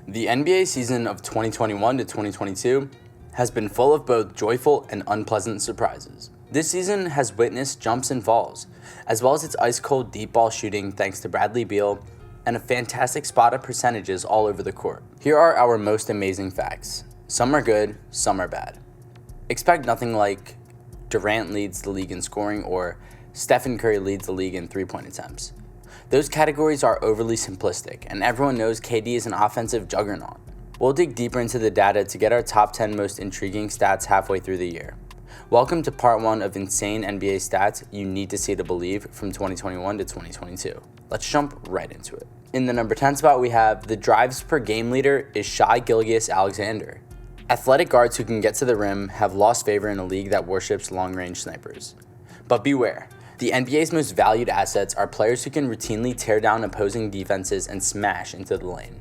The NBA season of 2021 to 2022 has been full of both joyful and unpleasant surprises. This season has witnessed jumps and falls, as well as its ice-cold deep ball shooting thanks to Bradley Beal and a fantastic spot-up percentages all over the court. Here are our most amazing facts. Some are good, some are bad. Expect nothing like Durant leads the league in scoring or Stephen Curry leads the league in three-point attempts. Those categories are overly simplistic, and everyone knows KD is an offensive juggernaut. We'll dig deeper into the data to get our top 10 most intriguing stats halfway through the year. Welcome to part 1 of insane NBA stats you need to see to believe from 2021 to 2022. Let's jump right into it. In the number 10 spot, we have the drives per game leader is Shai Gilgeous-Alexander. Athletic guards who can get to the rim have lost favor in a league that worships long-range snipers. But beware. The NBA's most valued assets are players who can routinely tear down opposing defenses and smash into the lane.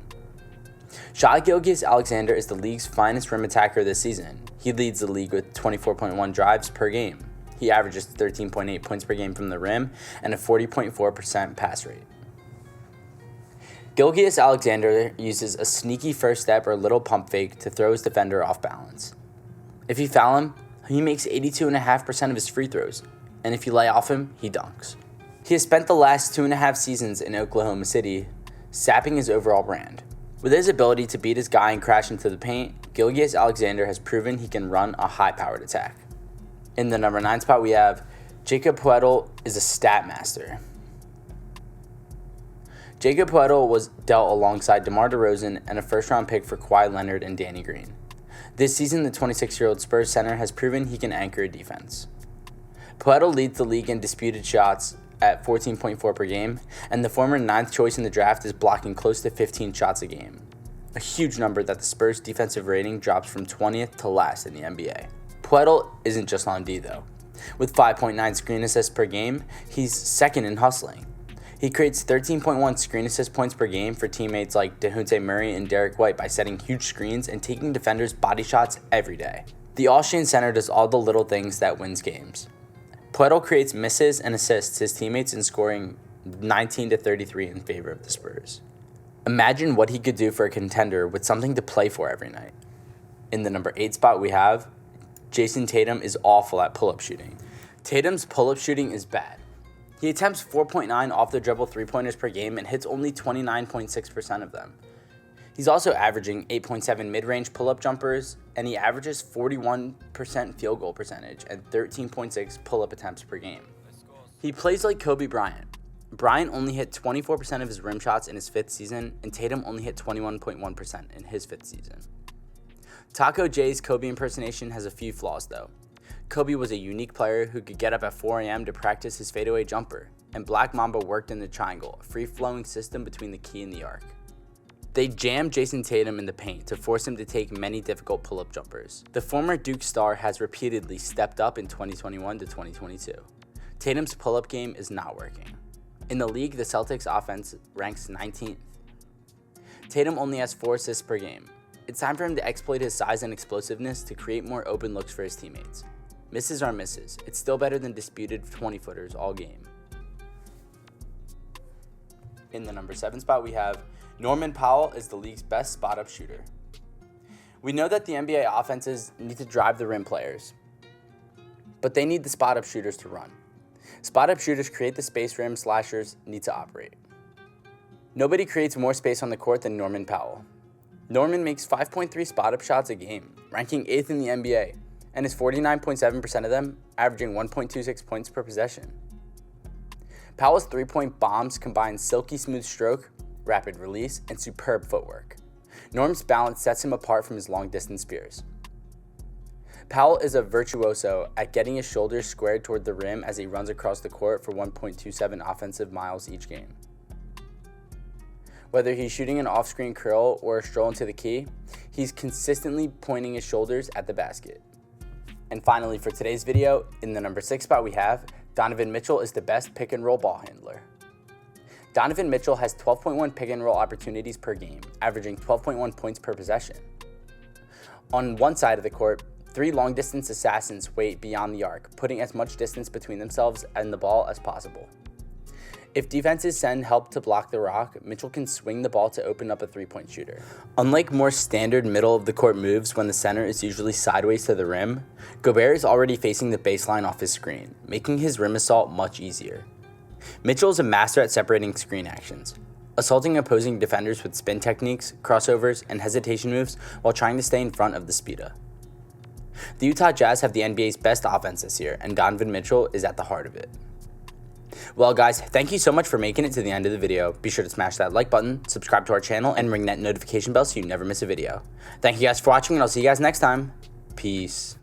Shai Gilgeous-Alexander is the league's finest rim attacker this season. He leads the league with 24.1 drives per game. He averages 13.8 points per game from the rim and a 40.4% pass rate. Gilgeous-Alexander uses a sneaky first step or little pump fake to throw his defender off balance. If you foul him, he makes 82.5% of his free throws. And if you lay off him, he dunks. He has spent the last 2.5 seasons in Oklahoma City, sapping his overall brand. With his ability to beat his guy and crash into the paint, Gilgeous-Alexander has proven he can run a high-powered attack. In the number 9 spot, we have Jakob Poeltl is a stat master. Jakob Poeltl was dealt alongside DeMar DeRozan and a first-round pick for Kawhi Leonard and Danny Green. This season, the 26-year-old Spurs center has proven he can anchor a defense. Poeltl leads the league in disputed shots at 14.4 per game, and the former 9th choice in the draft is blocking close to 15 shots a game. A huge number that the Spurs' defensive rating drops from 20th to last in the NBA. Poeltl isn't just on D though. With 5.9 screen assists per game, he's second in hustling. He creates 13.1 screen assist points per game for teammates like DeJounte Murray and Derek White by setting huge screens and taking defenders' body shots every day. The All-Star center does all the little things that wins games. Poeltl creates misses and assists his teammates in scoring 19-33 in favor of the Spurs. Imagine what he could do for a contender with something to play for every night. In the number 8 spot, we have Jayson Tatum is awful at pull-up shooting. Tatum's pull-up shooting is bad. He attempts 4.9 off-the-dribble three-pointers per game and hits only 29.6% of them. He's also averaging 8.7 mid-range pull-up jumpers, and he averages 41% field goal percentage and 13.6 pull-up attempts per game. He plays like Kobe Bryant. Bryant only hit 24% of his rim shots in his 5th season, and Tatum only hit 21.1% in his 5th season. Taco J's Kobe impersonation has a few flaws though. Kobe was a unique player who could get up at 4 a.m. to practice his fadeaway jumper, and Black Mamba worked in the triangle, a free-flowing system between the key and the arc. They jammed Jayson Tatum in the paint to force him to take many difficult pull-up jumpers. The former Duke star has repeatedly stepped up in 2021 to 2022. Tatum's pull-up game is not working. In the league, the Celtics offense ranks 19th. Tatum only has 4 assists per game. It's time for him to exploit his size and explosiveness to create more open looks for his teammates. Misses are misses. It's still better than disputed 20-footers all game. In the number 7 spot, we have Norman Powell is the league's best spot-up shooter. We know that the NBA offenses need to drive the rim players, but they need the spot-up shooters to run. Spot-up shooters create the space rim slashers need to operate. Nobody creates more space on the court than Norman Powell. Norman makes 5.3 spot-up shots a game, ranking 8th in the NBA, and is 49.7% of them, averaging 1.26 points per possession. Powell's three-point bombs combine silky smooth stroke, rapid release, and superb footwork. Norm's balance sets him apart from his long-distance peers. Powell is a virtuoso at getting his shoulders squared toward the rim as he runs across the court for 1.27 offensive miles each game. Whether he's shooting an off-screen curl or a stroll into the key, he's consistently pointing his shoulders at the basket. And finally, for today's video, in the number 6 spot we have, Donovan Mitchell is the best pick-and-roll ball handler. Donovan Mitchell has 12.1 pick-and-roll opportunities per game, averaging 12.1 points per possession. On one side of the court, 3 long-distance assassins wait beyond the arc, putting as much distance between themselves and the ball as possible. If defenses send help to block the rock, Mitchell can swing the ball to open up a three-point shooter. Unlike more standard middle-of-the-court moves when the center is usually sideways to the rim, Gobert is already facing the baseline off his screen, making his rim assault much easier. Mitchell is a master at separating screen actions, assaulting opposing defenders with spin techniques, crossovers, and hesitation moves while trying to stay in front of the speeda. The Utah Jazz have the NBA's best offense this year, and Donovan Mitchell is at the heart of it. Well guys, thank you so much for making it to the end of the video. Be sure to smash that like button, subscribe to our channel, and ring that notification bell so you never miss a video. Thank you guys for watching, and I'll see you guys next time. Peace.